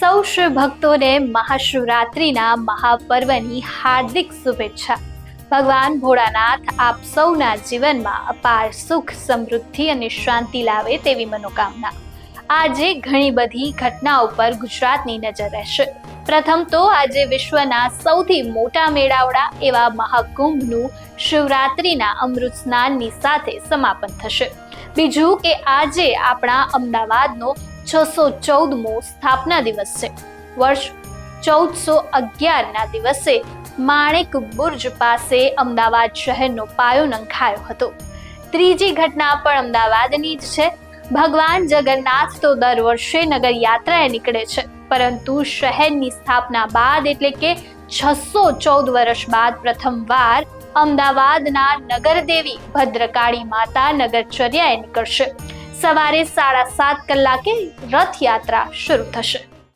સૌ શિવ ભક્તોને મહાશિવરાત્રિના મહાપર્વની હાર્દિક શુભેચ્છા। ભગવાન ભોળાનાથ આપ સૌના જીવનમાં અપાર સુખ, સમૃદ્ધિ અને શાંતિ લાવે તેવી મનોકામના। આજે ઘણી બધી ઘટનાઓ પર ગુજરાતની નજર રહેશે। પ્રથમ તો આજે વિશ્વના સૌથી મોટા મેળાવડા એવા મહાકુંભનું શિવરાત્રિના અમૃત સ્નાનની સાથે સમાપન થશે। બીજું કે આજે આપણા અમદાવાદનો 614મો સ્થાપના દિવસ છે। વર્ષ 1411ના દિવસે માણેક બુર્જ પાસે અમદાવાદ શહેરનો પાયો નંખાયો હતો। ત્રીજી ઘટના પણ અમદાવાદની જ છે। ભગવાન જગન્નાથ તો દર વર્ષે નગર યાત્રાએ નીકળે છે, પરંતુ શહેરની સ્થાપના બાદ એટલે કે 614 વર્ષ બાદ પ્રથમવાર અમદાવાદના નગરદેવી ભદ્રકાળી માતા નગરચર્યાએ નીકળશે। સવારે 7:30 કલાકે રથયાત્રા શરૂ થશે।